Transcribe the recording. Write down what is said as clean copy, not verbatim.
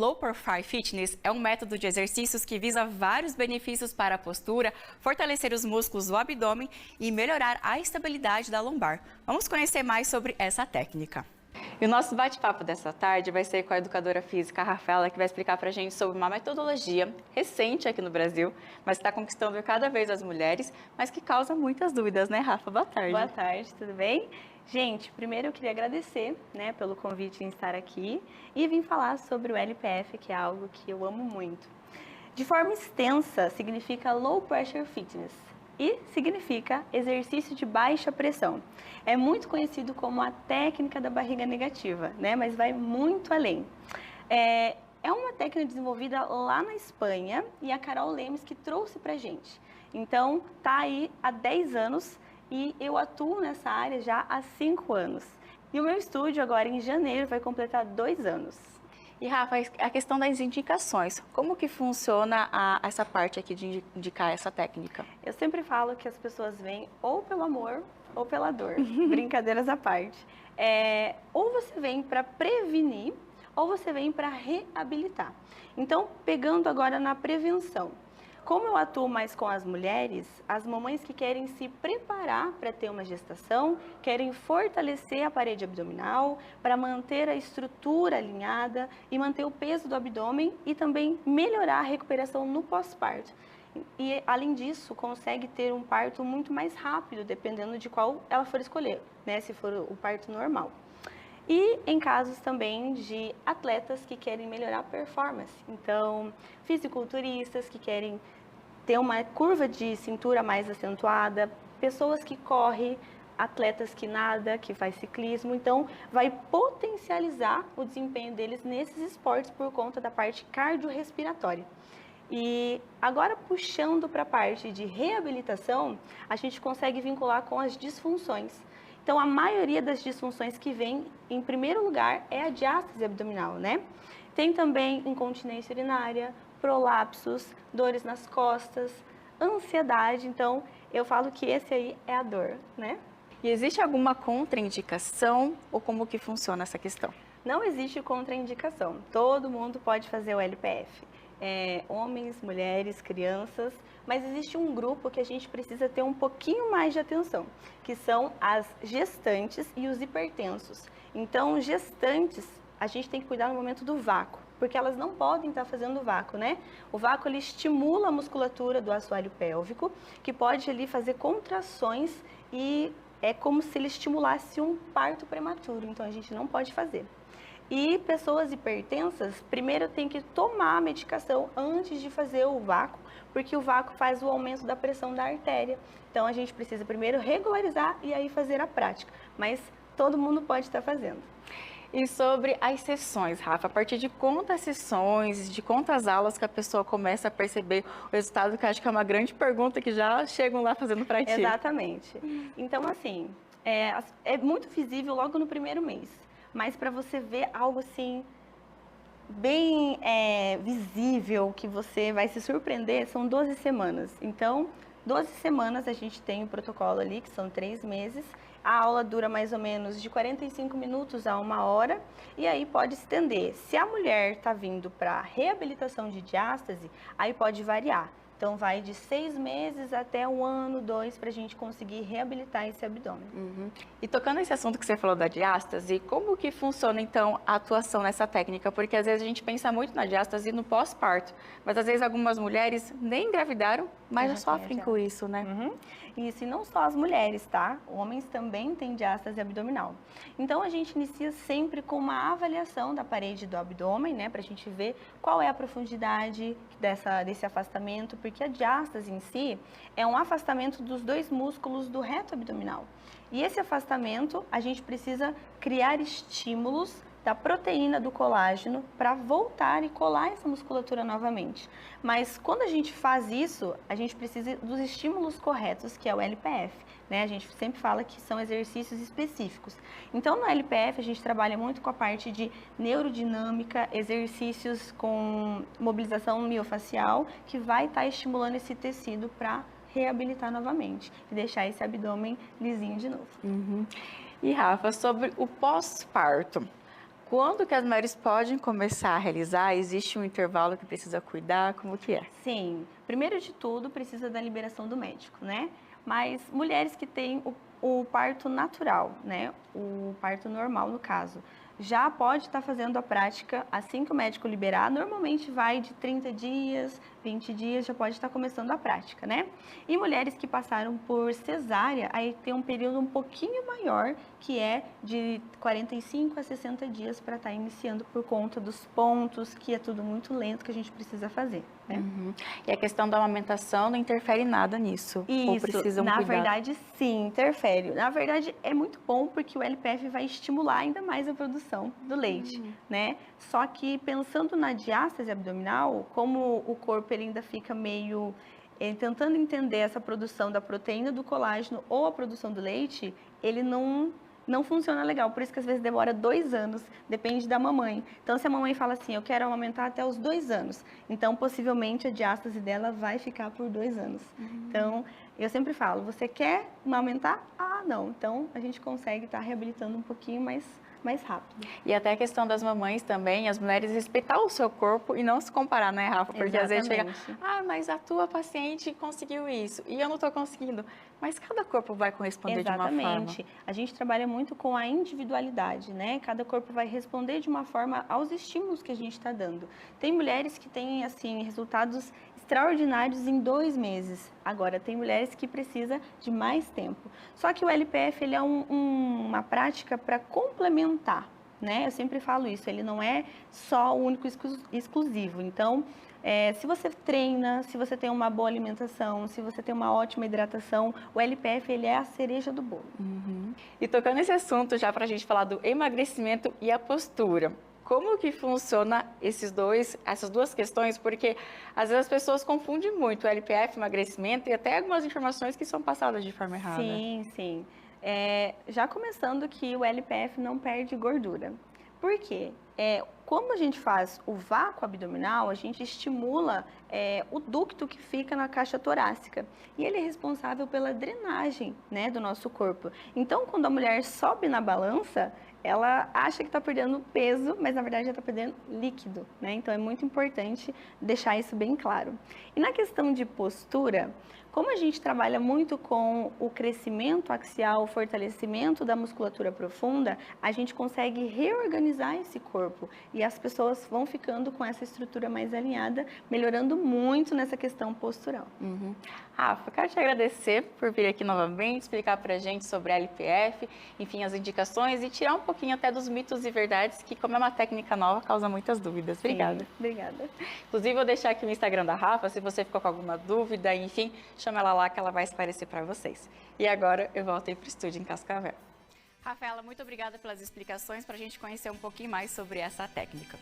Low Profile Fitness é um método de exercícios que visa vários benefícios para a postura, fortalecer os músculos do abdômen e melhorar a estabilidade da lombar. Vamos conhecer mais sobre essa técnica. E o nosso bate-papo dessa tarde vai ser com a educadora física Rafaela, que vai explicar para a gente sobre uma metodologia recente aqui no Brasil, mas que está conquistando cada vez as mulheres, mas que causa muitas dúvidas, né, Rafa? Boa tarde. Boa tarde, tudo bem? Gente, primeiro eu queria agradecer, pelo convite em estar aqui e vim falar sobre o LPF, que é algo que eu amo muito. De forma extensa, significa Low Pressure Fitness e significa exercício de baixa pressão. É muito conhecido como a técnica da barriga negativa, mas vai muito além. É uma técnica desenvolvida lá na Espanha e a Carol Lemes que trouxe pra gente. Então, tá aí há 10 anos e eu atuo nessa área já há 5 anos. E o meu estúdio agora em janeiro vai completar 2 anos. E Rafa, a questão das indicações, como que funciona essa parte aqui de indicar essa técnica? Eu sempre falo que as pessoas vêm ou pelo amor ou pela dor, brincadeiras à parte. Ou você vem para prevenir ou você vem para reabilitar. Então, pegando agora na prevenção. Como eu atuo mais com as mulheres, as mamães que querem se preparar para ter uma gestação, querem fortalecer a parede abdominal, para manter a estrutura alinhada e manter o peso do abdômen e também melhorar a recuperação no pós-parto. E, além disso, consegue ter um parto muito mais rápido, dependendo de qual ela for escolher, se for o parto normal. E em casos também de atletas que querem melhorar a performance. Então, fisiculturistas que querem ter uma curva de cintura mais acentuada, pessoas que correm, atletas que nadam, que faz ciclismo. Então, vai potencializar o desempenho deles nesses esportes por conta da parte cardiorrespiratória. E agora, puxando para a parte de reabilitação, a gente consegue vincular com as disfunções. Então, a maioria das disfunções que vem, em primeiro lugar, é a diástase abdominal, Tem também incontinência urinária, prolapsos, dores nas costas, ansiedade. Então, eu falo que esse aí é a dor, E existe alguma contraindicação ou como que funciona essa questão? Não existe contraindicação. Todo mundo pode fazer o LPF. Homens, mulheres, crianças, mas existe um grupo que a gente precisa ter um pouquinho mais de atenção, que são as gestantes e os hipertensos. Então, gestantes, a gente tem que cuidar no momento do vácuo, porque elas não podem estar fazendo vácuo, O vácuo, ele estimula a musculatura do assoalho pélvico, que pode ali fazer contrações e é como se ele estimulasse um parto prematuro, então a gente não pode fazer. E pessoas hipertensas, primeiro tem que tomar a medicação antes de fazer o vácuo, porque o vácuo faz o aumento da pressão da artéria. Então, a gente precisa primeiro regularizar e aí fazer a prática. Mas todo mundo pode estar fazendo. E sobre as sessões, Rafa, a partir de quantas sessões, de quantas aulas que a pessoa começa a perceber o resultado, que acho que é uma grande pergunta que já chegam lá fazendo para ti. Exatamente. Então, assim, é muito visível logo no primeiro mês. Mas para você ver algo assim, bem visível, que você vai se surpreender, são 12 semanas. Então, 12 semanas a gente tem o protocolo ali, que são 3 meses. A aula dura mais ou menos de 45 minutos a 1 hora e aí pode estender. Se a mulher está vindo para reabilitação de diástase, aí pode variar. Então, vai de 6 meses até 1 ano, 2, para a gente conseguir reabilitar esse abdômen. E tocando nesse assunto que você falou da diástase, como que funciona, então, a atuação nessa técnica? Porque, às vezes, a gente pensa muito na diástase no pós-parto, mas, às vezes, algumas mulheres nem engravidaram, mas já sofrem com isso, Isso, e não só as mulheres, tá? Homens também têm diástase abdominal. Então, a gente inicia sempre com uma avaliação da parede do abdômen, para a gente ver qual é a profundidade desse afastamento, porque a diástase em si é um afastamento dos 2 músculos do reto abdominal. E esse afastamento, a gente precisa criar estímulos da proteína do colágeno para voltar e colar essa musculatura novamente. Mas quando a gente faz isso, a gente precisa dos estímulos corretos, que é o LPF. A gente sempre fala que são exercícios específicos. Então, no LPF, a gente trabalha muito com a parte de neurodinâmica, exercícios com mobilização miofacial, que vai estar estimulando esse tecido para reabilitar novamente e deixar esse abdômen lisinho de novo. E, Rafa, sobre o pós-parto, Quando que as mulheres podem começar a realizar? Existe um intervalo que precisa cuidar? Como que é? Sim, primeiro de tudo precisa da liberação do médico, né? Mas mulheres que têm o parto natural, né? O parto normal no caso, já pode estar fazendo a prática assim que o médico liberar. Normalmente vai de 30 dias, 20 dias, já pode estar começando a prática, né? E mulheres que passaram por cesárea, aí tem um período um pouquinho maior, que é de 45 a 60 dias para estar iniciando por conta dos pontos, que é tudo muito lento que a gente precisa fazer, né? Uhum. E a questão da amamentação não interfere nada nisso? Ou Isso, precisam na cuidar? verdade, sim, interfere. Na verdade, é muito bom porque o LPF vai estimular ainda mais a produção do leite, né? Só que pensando na diástase abdominal, como o corpo ele ainda fica meio tentando entender essa produção da proteína do colágeno ou a produção do leite, ele não funciona legal. Por isso que às vezes demora 2 anos, depende da mamãe. Então, se a mamãe fala assim, eu quero amamentar até os 2 anos, então possivelmente a diástase dela vai ficar por 2 anos. Então, eu sempre falo, você quer amamentar? Ah, não. Então, a gente consegue estar reabilitando um pouquinho mais rápido. E até a questão das mamães também, as mulheres respeitar o seu corpo e não se comparar, né, Rafa? Porque às vezes chega, mas a tua paciente conseguiu isso e eu não estou conseguindo. Mas cada corpo vai corresponder de uma forma. Exatamente. A gente trabalha muito com a individualidade, né? Cada corpo vai responder de uma forma aos estímulos que a gente está dando. Tem mulheres que têm, assim, resultados extraordinários em 2 meses. Agora, tem mulheres que precisam de mais tempo. Só que o LPF, ele é uma prática para complementar, né? Eu sempre falo isso, ele não é só o único exclusivo. Então, se você treina, se você tem uma boa alimentação, se você tem uma ótima hidratação, o LPF ele é a cereja do bolo. E tocando nesse assunto já para a gente falar do emagrecimento e a postura. Como que funciona essas duas questões? Porque às vezes as pessoas confundem muito o LPF, emagrecimento e até algumas informações que são passadas de forma errada. Sim, sim. Já começando que o LPF não perde gordura. Por quê? Como a gente faz o vácuo abdominal, a gente estimula o ducto que fica na caixa torácica. E ele é responsável pela drenagem, né, do nosso corpo. Então, quando a mulher sobe na balança, ela acha que está perdendo peso, mas na verdade já está perdendo líquido, né? Então, é muito importante deixar isso bem claro. E na questão de postura, como a gente trabalha muito com o crescimento axial, o fortalecimento da musculatura profunda, a gente consegue reorganizar esse corpo e as pessoas vão ficando com essa estrutura mais alinhada, melhorando muito nessa questão postural. Rafa, quero te agradecer por vir aqui novamente, explicar pra gente sobre a LPF, enfim, as indicações e tirar um pouquinho até dos mitos e verdades que, como é uma técnica nova, causa muitas dúvidas. Obrigada. Sim, obrigada. Inclusive, vou deixar aqui o Instagram da Rafa, se você ficou com alguma dúvida, enfim, chama ela lá que ela vai esclarecer para vocês. E agora eu voltei para o estúdio em Cascavel. Rafaela, muito obrigada pelas explicações para a gente conhecer um pouquinho mais sobre essa técnica.